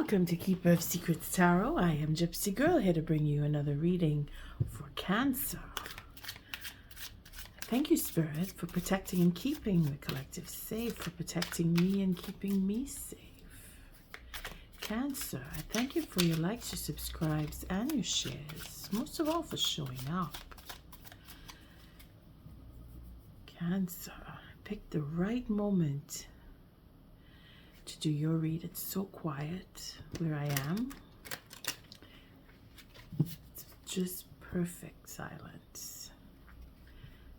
Welcome to Keeper of Secrets Tarot. I am Gypsy Girl, here to bring you another reading for Cancer. Thank you, Spirit, for protecting and keeping the collective safe, for protecting me and keeping me safe. Cancer, I thank you for your likes, your subscribes, and your shares. Most of all, for showing up. Cancer, pick the right moment to do your read. It's so quiet where I am. It's just perfect silence.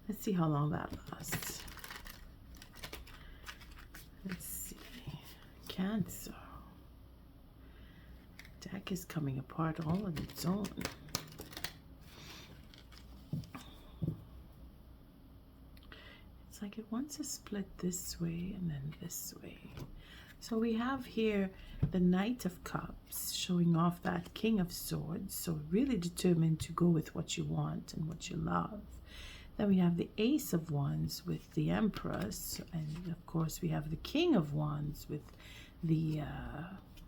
Let's see how long that lasts. Let's see. Cancer. Deck is coming apart all on its own. It's like it wants to split this way and then this way. So we have here the Knight of Cups showing off that King of Swords. So really determined to go with what you want and what you love. Then we have the Ace of Wands with the Empress. And of course we have the King of Wands with the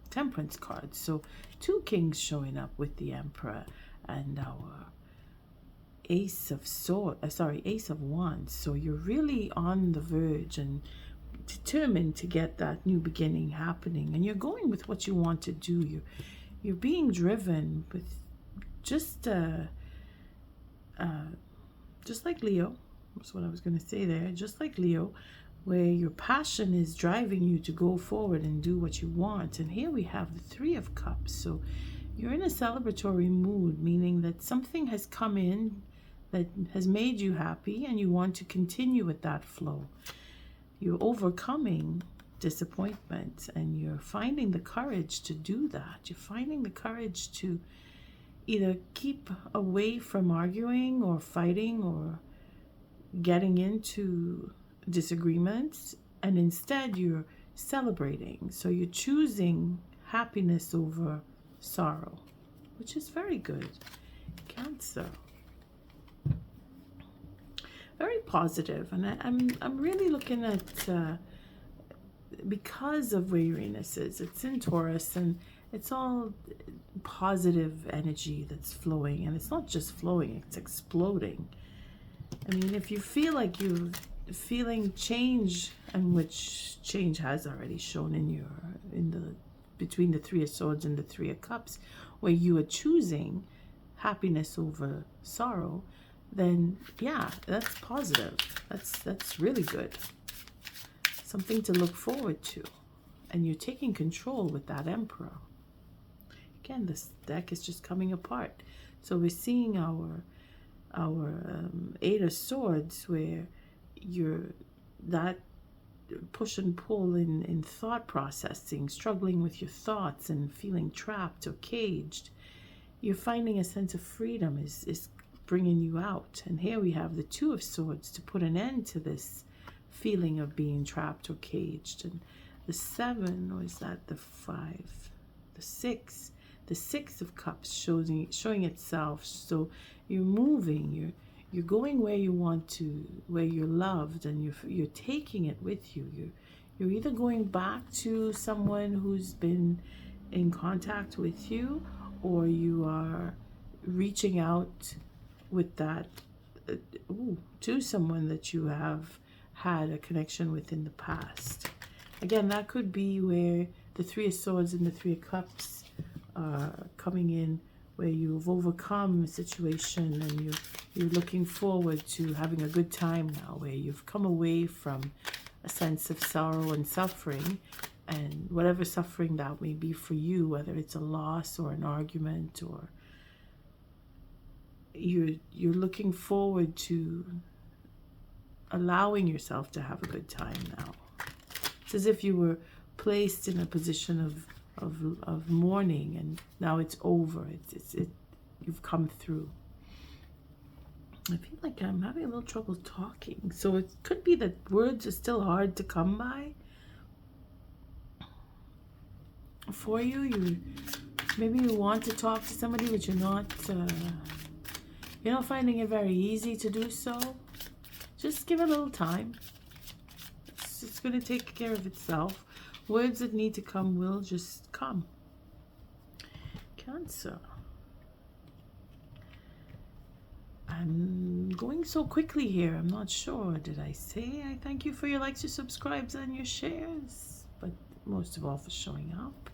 Temperance card. So two kings showing up with the Emperor and our Ace of Ace of Wands. So you're really on the verge and determined to get that new beginning happening, and you're going with what you want to do. You're being driven with just like Leo. That's what I was going to say there. Just like Leo, where your passion is driving you to go forward and do what you want. And here we have the Three of Cups. So you're in a celebratory mood, meaning that something has come in that has made you happy and you want to continue with that flow. You're overcoming disappointment and you're finding the courage to do that. You're finding the courage to either keep away from arguing or fighting or getting into disagreements, and instead you're celebrating. So you're choosing happiness over sorrow, which is very good. Cancer. Very positive, and I'm really looking at because of where Uranus is. It's in Taurus, and it's all positive energy that's flowing, and it's not just flowing; it's exploding. I mean, if you feel like you're feeling change, and which change has already shown between the Three of Swords and the Three of Cups, where you are choosing happiness over sorrow, then yeah, that's positive. That's really good. Something to look forward to. And you're taking control with that Emperor. Again, this deck is just coming apart. So we're seeing our Eight of Swords, where you're that push and pull in thought processing, struggling with your thoughts and feeling trapped or caged. You're finding a sense of freedom is bringing you out. And here we have the Two of Swords to put an end to this feeling of being trapped or caged. And the Seven, or is that the Five? The Six. The Six of Cups showing itself. So you're moving, you're going where you want to, where you're loved, and you're taking it with you. You're either going back to someone who's been in contact with you, or you are reaching out with that to someone that you have had a connection with in the past. Again, that could be where the Three of Swords and the Three of Cups are coming in, where you've overcome a situation and you're looking forward to having a good time now, where you've come away from a sense of sorrow and suffering, and whatever suffering that may be for you, whether it's a loss or an argument, or you're looking forward to allowing yourself to have a good time now. It's as if you were placed in a position of mourning, and now it's over. You've come through. I feel like I'm having a little trouble talking, so it could be that words are still hard to come by for you. Maybe you want to talk to somebody, but you're not finding it very easy to do so. Just give it a little time. It's going to take care of itself. Words that need to come will just come. Cancer. I'm going so quickly here. I'm not sure. Did I say I thank you for your likes, your subscribes, and your shares? But most of all for showing up.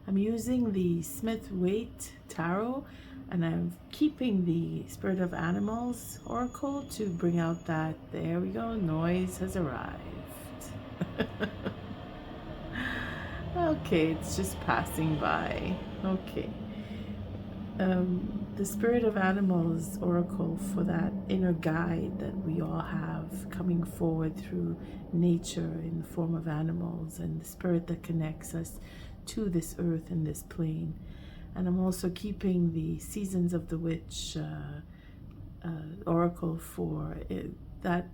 I'm using the Smith-WaiteTarot, and I'm keeping the Spirit of Animals Oracle to bring out that, there we go, noise has arrived. Okay, it's just passing by. Okay. The Spirit of Animals Oracle for that inner guide that we all have coming forward through nature in the form of animals, and the spirit that connects us to this earth and this plane. And I'm also keeping the Seasons of the Witch Oracle for that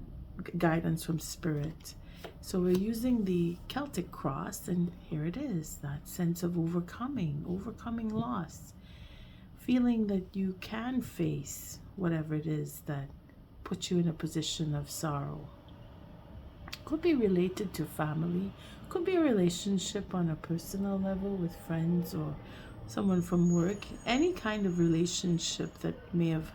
guidance from Spirit. So we're using the Celtic cross, and here it is, that sense of overcoming loss. Feeling that you can face whatever it is that puts you in a position of sorrow. Could be related to family, could be a relationship on a personal level with friends or someone from work. Any kind of relationship that may have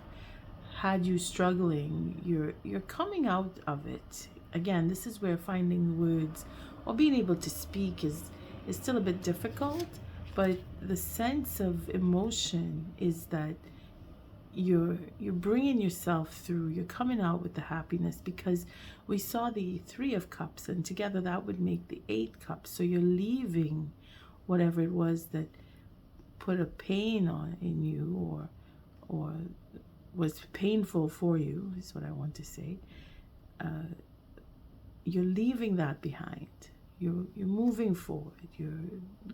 had you struggling, you're coming out of it. Again, this is where finding words or being able to speak is still a bit difficult. But the sense of emotion is that you're bringing yourself through. You're coming out with the happiness, because we saw the 3 of Cups, and together that would make the 8 Cups. So you're leaving whatever it was that put a pain in you or was painful for you, is what I want to say. You're leaving that behind. You're moving forward. You're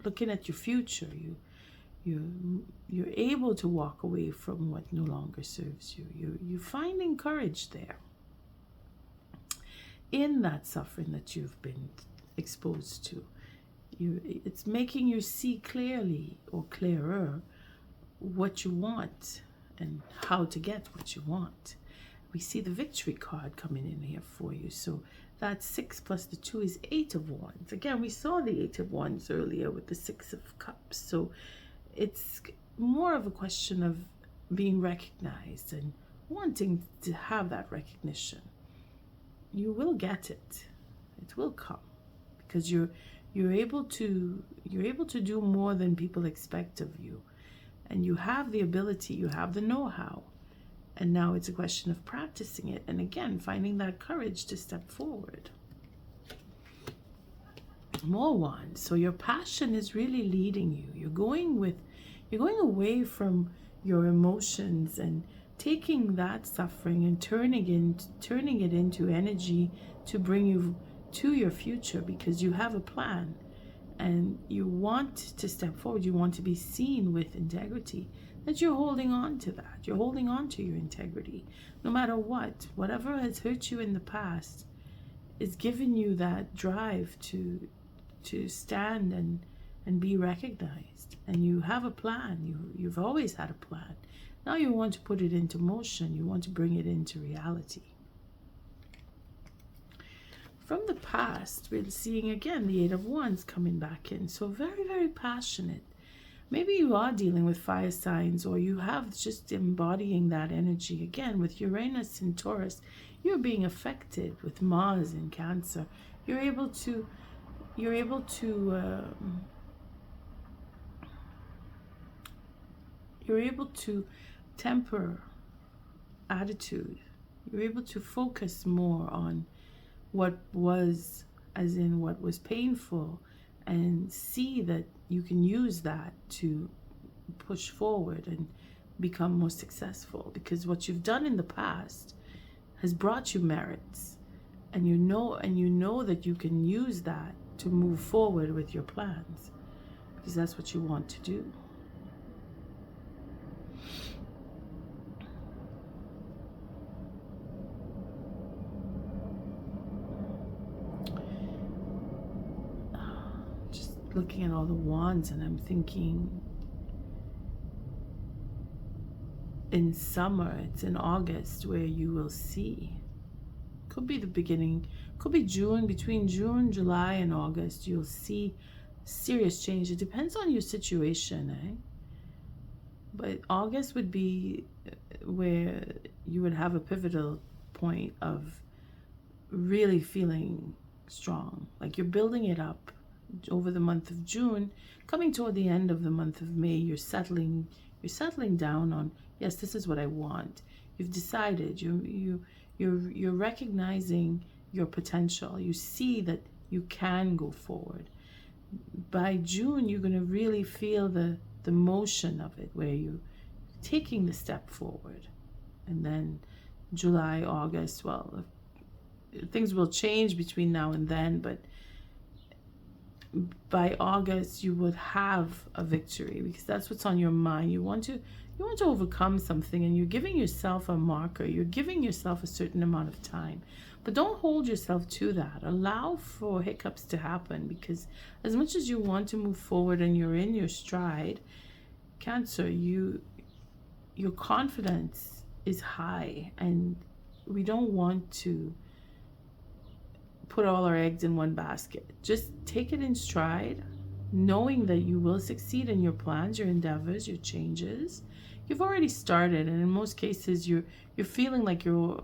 looking at your future. You're able to walk away from what no longer serves you. You're finding courage there in that suffering that you've been exposed to. It's making you see clearly, or clearer, what you want and how to get what you want. We see the Victory card coming in here for you. So that's 6 plus the 2 is 8 of Wands. Again, we saw the 8 of Wands earlier with the 6 of Cups. So it's more of a question of being recognized and wanting to have that recognition. You will get it. It will come, because you're able to do more than people expect of you, and you have the ability, you have the know-how. And now it's a question of practicing it, and again, finding that courage to step forward. More Wands. So your passion is really leading you. You're going away from your emotions and taking that suffering and turning it into energy to bring you to your future, because you have a plan and you want to step forward. You want to be seen with integrity. That you're holding on to that. You're holding on to your integrity. No matter what, whatever has hurt you in the past is giving you that drive to stand and be recognized. And you have a plan. You've always had a plan. Now you want to put it into motion. You want to bring it into reality. From the past, we're seeing again the 8 of Wands coming back in. So very, very passionate. Maybe you are dealing with fire signs, or you have just embodying that energy. Again, with Uranus in Taurus, you're being affected with Mars in Cancer. You're able to temper attitude. You're able to focus more on what was, as in what was painful, and see that you can use that to push forward and become more successful, because what you've done in the past has brought you merits, and you know that you can use that to move forward with your plans, because that's what you want to do. Looking at all the wands, and I'm thinking in summer, it's in August where you will see, could be the beginning, could be June, between June, July and August, you'll see serious change. It depends on your situation, But August would be where you would have a pivotal point of really feeling strong. Like you're building it up over the month of June. Coming toward the end of the month of May, you're settling down on, yes, this is what I want. You've decided. You're recognizing your potential. You see that you can go forward. By June, you're going to really feel the motion of it, where you're taking the step forward. And then July, August, well, things will change between now and then, but by August you would have a victory, because that's what's on your mind. You want to overcome something, and you're giving yourself a marker. You're giving yourself a certain amount of time, but don't hold yourself to that. Allow for hiccups to happen, because as much as you want to move forward and you're in your stride, Cancer, your confidence is high, and we don't want to put all our eggs in one basket. Just take it in stride, knowing that you will succeed in your plans, your endeavors, your changes. You've already started, and in most cases you're feeling like you're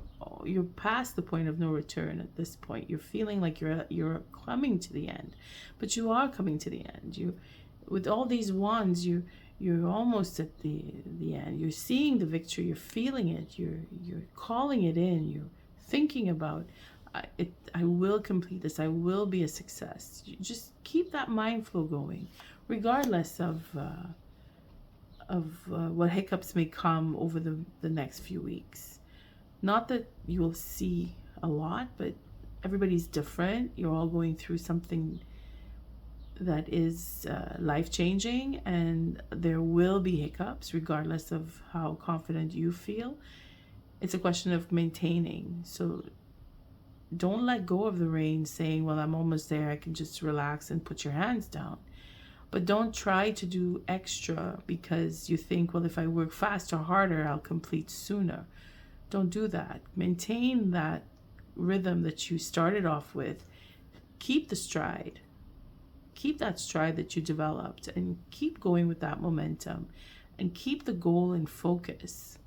past the point of no return at this point. You're feeling like you're coming to the end, but you are coming to the end. You, with all these wands, you're almost at the end. You're seeing the victory. You're feeling it. You're calling it in. You're thinking about it. I will complete this. I will be a success. You just keep that mind flow going, regardless of what hiccups may come over the next few weeks. Not that you will see a lot, but everybody's different. You're all going through something that is life-changing, and there will be hiccups regardless of how confident you feel. It's a question of maintaining. So don't let go of the reins saying, well, I'm almost there, I can just relax and put your hands down. But don't try to do extra because you think, well, if I work faster, harder, I'll complete sooner. Don't do that. Maintain that rhythm that you started off with. Keep the stride. Keep that stride that you developed, and keep going with that momentum, and keep the goal in focus,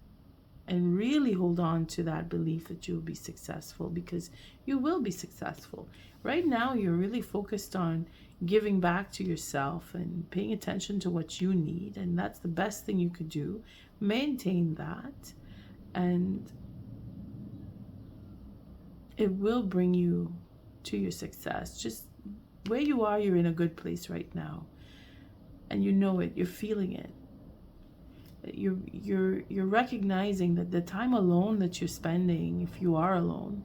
and really hold on to that belief that you'll be successful, because you will be successful. Right now, you're really focused on giving back to yourself and paying attention to what you need, and that's the best thing you could do. Maintain that, and it will bring you to your success. Just where you are, you're in a good place right now, and you know it. You're feeling it. You're recognizing that the time alone that you're spending, if you are alone,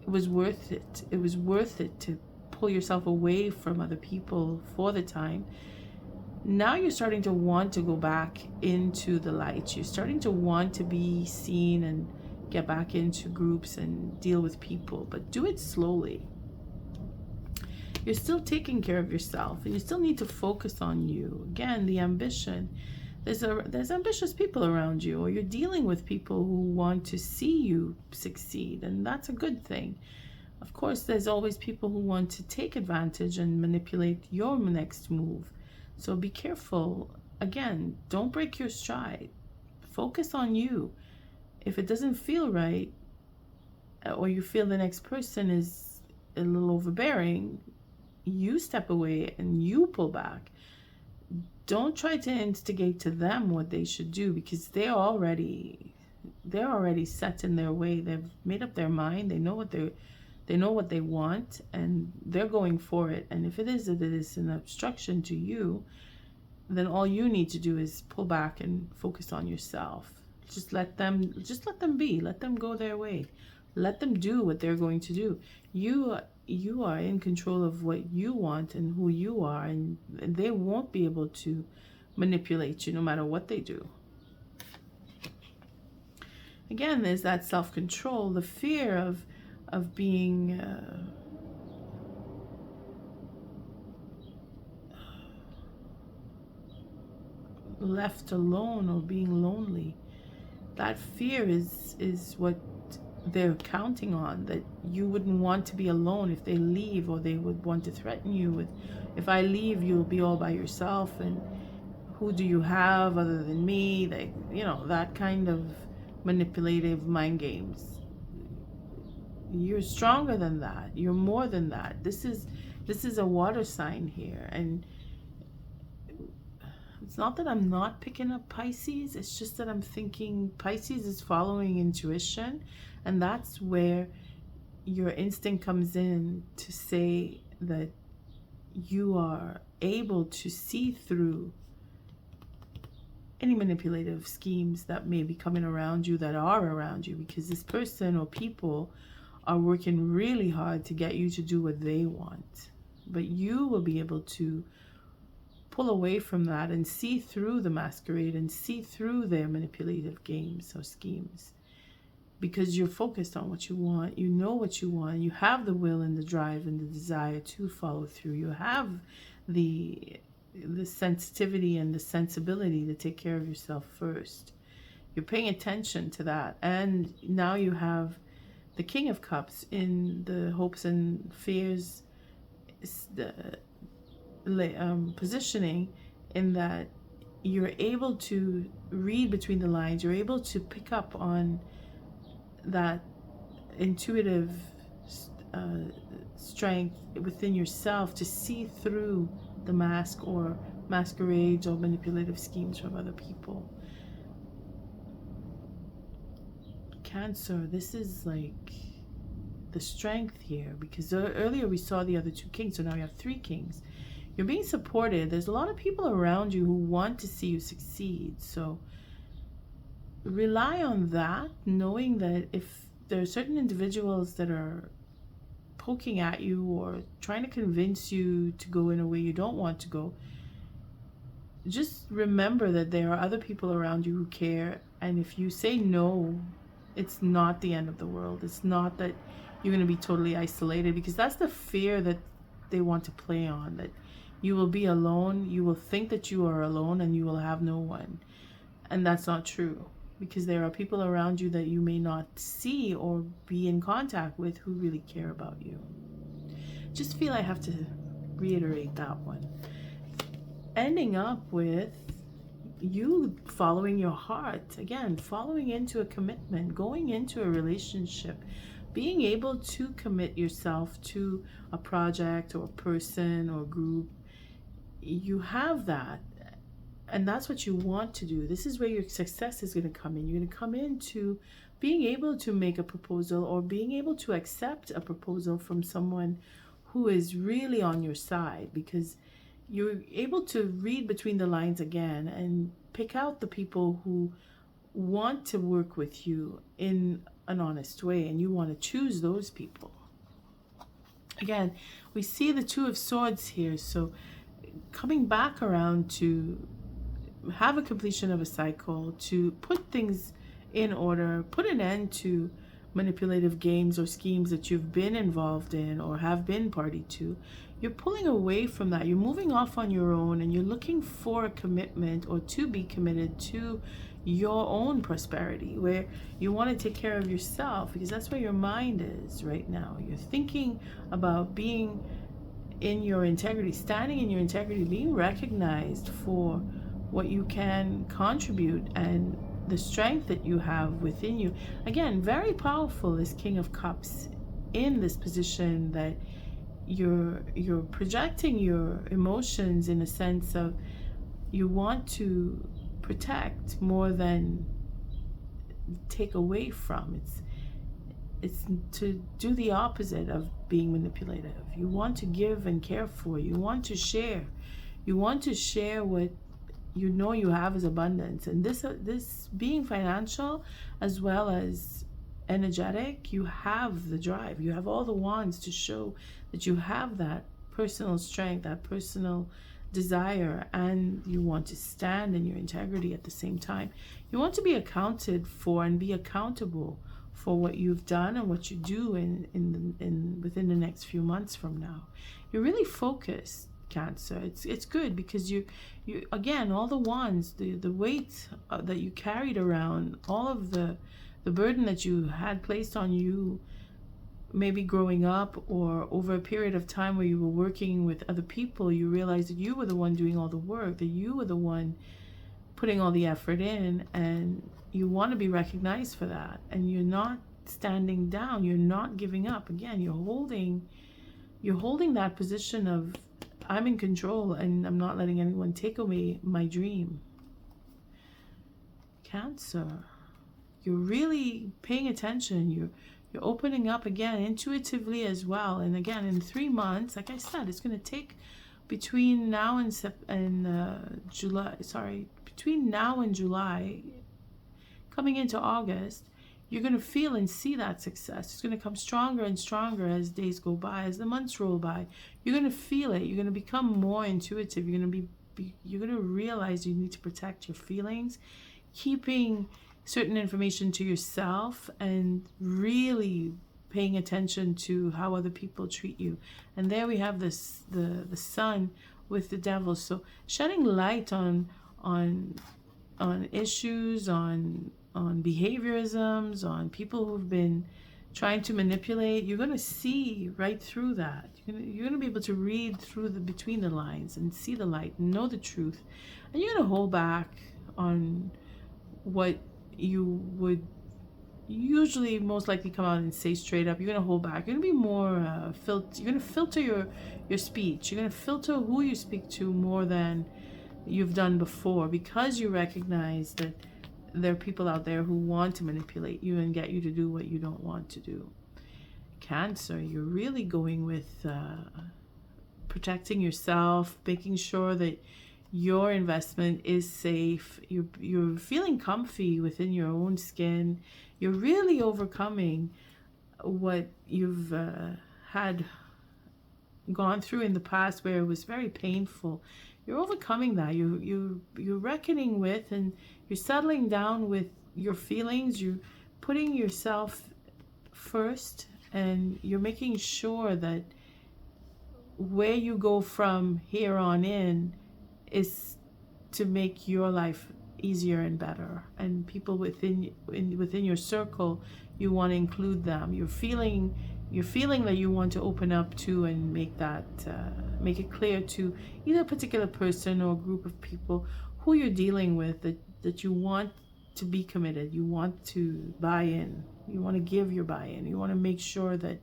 it was worth it. It was worth it to pull yourself away from other people for the time. Now you're starting to want to go back into the light. You're starting to want to be seen and get back into groups and deal with people, but do it slowly. You're still taking care of yourself, and you still need to focus on you. Again, the ambition. There's ambitious people around you, or you're dealing with people who want to see you succeed, and that's a good thing. Of course, there's always people who want to take advantage and manipulate your next move. So be careful. Again, don't break your stride. Focus on you. If it doesn't feel right, or you feel the next person is a little overbearing, you step away and you pull back. Don't try to instigate to them what they should do, because they're already set in their way. They've made up their mind. They know what they want, and they're going for it. And if it is an obstruction to you, then all you need to do is pull back and focus on yourself. Just let them be. Let them go their way. Let them do what they're going to do. You are in control of what you want and who you are, and they won't be able to manipulate you no matter what they do. Again, there's that self-control, the fear of being left alone or being lonely. That fear is what they're counting on, that you wouldn't want to be alone if they leave, or they would want to threaten you with, if I leave, you'll be all by yourself. And who do you have other than me? Like, you know, that kind of manipulative mind games. You're stronger than that. You're more than that. This is a water sign here, and it's not that I'm not picking up Pisces. It's just that I'm thinking Pisces is following intuition, and that's where your instinct comes in to say that you are able to see through any manipulative schemes that may be coming around you, that are around you, because this person or people are working really hard to get you to do what they want. But you will be able to pull away from that and see through the masquerade and see through their manipulative games or schemes, because you're focused on what you want. You know what you want. You have the will and the drive and the desire to follow through. You have the sensitivity and the sensibility to take care of yourself first. You're paying attention to that. And now you have the King of Cups in the hopes and fears positioning, in that you're able to read between the lines. You're able to pick up on that intuitive strength within yourself to see through the mask or masquerades or manipulative schemes from other people. Cancer, this is like the strength here, because earlier we saw the other two kings, so now we have three kings. You're being supported. There's a lot of people around you who want to see you succeed, so rely on that, knowing that if there are certain individuals that are poking at you or trying to convince you to go in a way you don't want to go, just remember that there are other people around you who care, and if you say no, it's not the end of the world. It's not that you're going to be totally isolated, because that's the fear that they want to play on, that you will be alone. You will think that you are alone and you will have no one, and that's not true, because there are people around you that you may not see or be in contact with who really care about you. Just feel I have to reiterate that one. Ending up with you following your heart, again, following into a commitment, going into a relationship, being able to commit yourself to a project or a person or group. You have that, and that's what you want to do. This is where your success is going to come in. You're going to come into being able to make a proposal or being able to accept a proposal from someone who is really on your side, because you're able to read between the lines again and pick out the people who want to work with you in an honest way, and you want to choose those people. Again, we see the Two of Swords here, so coming back around to have a completion of a cycle, to put things in order, put an end to manipulative games or schemes that you've been involved in or have been party to. You're pulling away from that. You're moving off on your own, and you're looking for a commitment or to be committed to your own prosperity, where you want to take care of yourself, because that's where your mind is right now. You're thinking about being in your integrity, standing in your integrity, being recognized for what you can contribute and the strength that you have within you. Again, very powerful, this King of Cups in this position, that you're projecting your emotions in a sense of you want to protect more than take away from. It's to do the opposite of being manipulative. You want to give and care for. You want to share. You want to share what you know you have as abundance. And this being financial as well as energetic, you have the drive. You have all the wands to show that you have that personal strength, that personal desire, and you want to stand in your integrity at the same time. You want to be accounted for and be accountable for what you've done and what you do within the next few months from now. You're really focused, Cancer. It's good, because you again, all the wands, the weight that you carried around, all of the burden that you had placed on you maybe growing up or over a period of time where you were working with other people, you realized that you were the one doing all the work, that you were the one putting all the effort in, and you want to be recognized for that. And you're not standing down, you're not giving up. Again, you're holding that position of, I'm in control and I'm not letting anyone take away my dream. Cancer, you're really paying attention. You're opening up again intuitively as well. And again, in 3 months, like I said, it's going to take between now and July. Sorry, between now and July, coming into August, you're going to feel and see that success. It's going to come stronger and stronger as days go by, as the months roll by. You're going to feel it. You're going to become more intuitive. You're going to realize you need to protect your feelings, keeping certain information to yourself, and really paying attention to how other people treat you. And there we have this, the sun with the devil. So shedding light on issues, on behaviorisms, on people who've been trying to manipulate. You're going to see right through that. You're going to be able to read through between the lines and see the light and know the truth. And you're going to hold back on what you would usually most likely come out and say straight up. You're going to hold back. You're going to be more you're going to filter your speech. You're going to filter who you speak to more than you've done before, because you recognize that there are people out there who want to manipulate you and get you to do what you don't want to do. Cancer, you're really going with protecting yourself, making sure that your investment is safe. You're feeling comfy within your own skin. You're really overcoming what you've had gone through in the past where it was very painful. You're overcoming that. You're reckoning with, and you're settling down with your feelings. You're putting yourself first, and you're making sure that where you go from here on in is to make your life easier and better. And people within your circle, you want to include them. You're feeling that you want to open up to and make it clear to either a particular person or a group of people who you're dealing with that you want to be committed. You want to buy in. You want to give your buy-in. You want to make sure that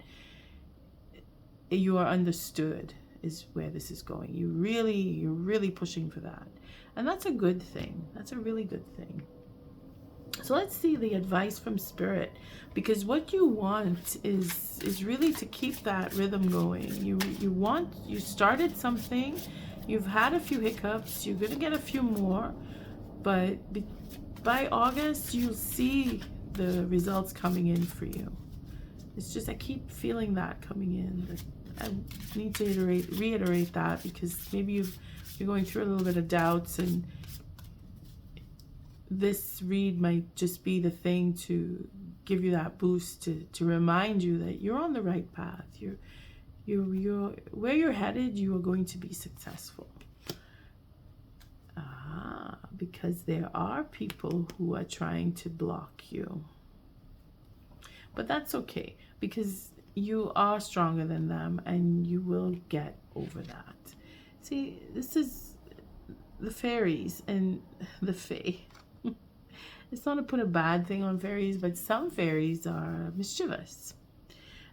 you are understood, is where this is going. You're really pushing for that. And that's a good thing. That's a really good thing. So let's see the advice from Spirit, because what you want is really to keep that rhythm going. You started something, you've had a few hiccups, you're going to get a few more, but by August you'll see the results coming in for you. It's just I keep feeling that coming in. I need to reiterate that, because maybe you're going through a little bit of doubts, and this read might just be the thing to give you that boost, to remind you that you're on the right path. You're where you're headed. You are going to be successful. Because there are people who are trying to block you, but that's okay, because you are stronger than them, and you will get over that. See, this is the fairies and the fae. It's not to put a bad thing on fairies, but some fairies are mischievous.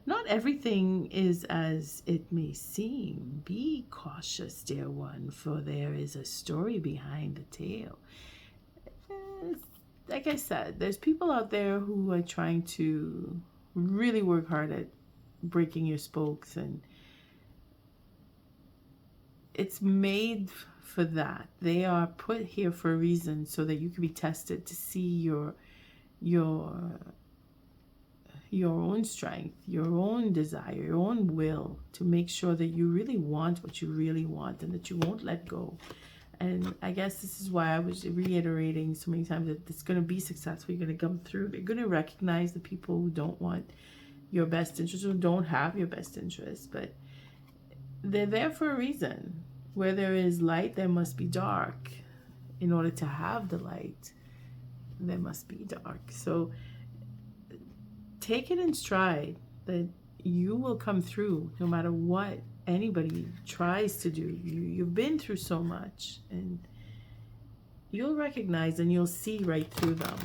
Not everything is as it may seem. Be cautious, dear one, for there is a story behind the tale. Like I said, there's people out there who are trying to really work hard at breaking your spokes, and it's made for that. They are put here for a reason, so that you can be tested to see your own strength, your own desire, your own will, to make sure that you really want what you really want and that you won't let go. And I guess this is why I was reiterating so many times that it's going to be successful. You're going to come through. You're going to recognize the people who don't want your best interest, who don't have your best interest, but they're there for a reason. Where there is light, there must be dark. In order to have the light, there must be dark. So take it in stride that you will come through no matter what anybody tries to do. You've been through so much, and you'll recognize and you'll see right through them.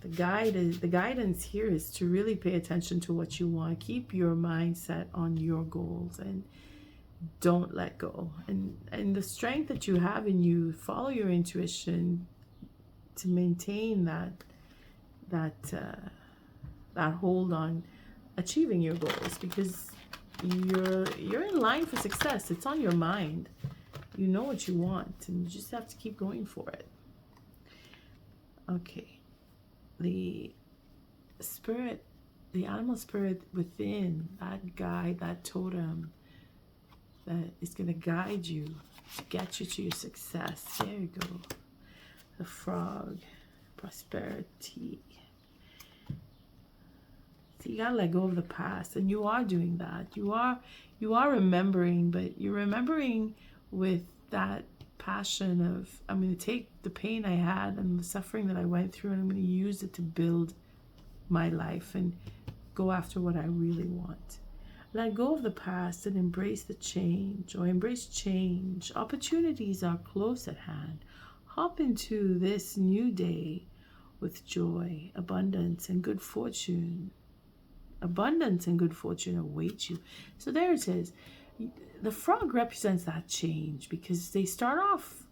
The guidance here is to really pay attention to what you want. Keep your mindset on your goals and don't let go. And the strength that you have in you, follow your intuition to maintain that hold on achieving your goals, because you're in line for success. It's on your mind. You know what you want, and you just have to keep going for it. Okay. The spirit, the animal spirit within, that guide, that totem that is going to guide you to get you to your success. There you go. The frog, prosperity. So you got to let go of the past, and you are doing that. You are remembering, but you're remembering with that passion of, I'm going to take the pain I had and the suffering that I went through, and I'm going to use it to build my life and go after what I really want. Let go of the past and embrace the change, or embrace change. Opportunities are close at hand. Hop into this new day with joy, abundance, and good fortune. Abundance and good fortune await you. So there it is. The frog represents that change, because they start off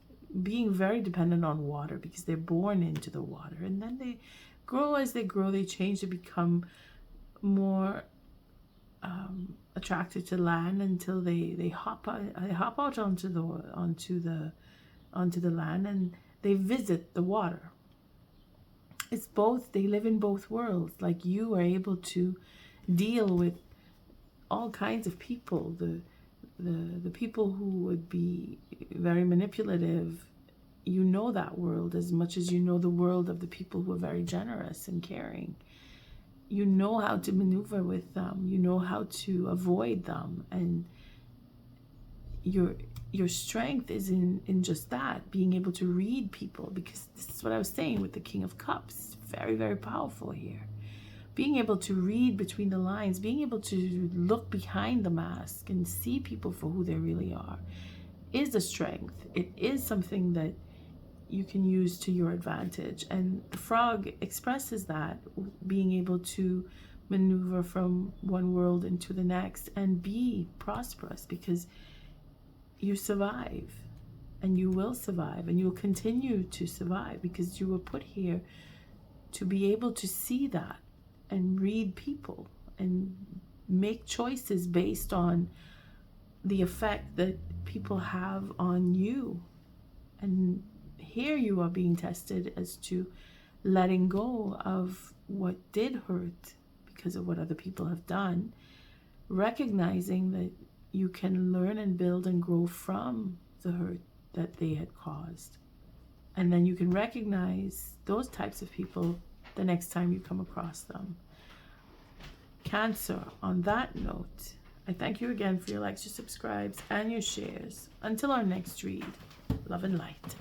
being very dependent on water, because they're born into the water, and then they grow. As they grow, they change to become more attracted to land until they hop out onto the land, and they visit the water. It's both. They live in both worlds. Like you are able to deal with all kinds of people. The people who would be very manipulative, you know that world as much as you know the world of the people who are very generous and caring. You know how to maneuver with them. You know how to avoid them. And your strength is in just that, being able to read people, because this is what I was saying with the King of Cups. Very, very powerful here. Being able to read between the lines, being able to look behind the mask and see people for who they really are is a strength. It is something that you can use to your advantage. And the frog expresses that, being able to maneuver from one world into the next and be prosperous, because you survive, and you will survive, and you will continue to survive, because you were put here to be able to see that and read people and make choices based on the effect that people have on you. And here you are being tested as to letting go of what did hurt because of what other people have done, recognizing that you can learn and build and grow from the hurt that they had caused. And then you can recognize those types of people the next time you come across them. Cancer, on that note, I thank you again for your likes, your subscribes, and your shares. Until our next read, love and light.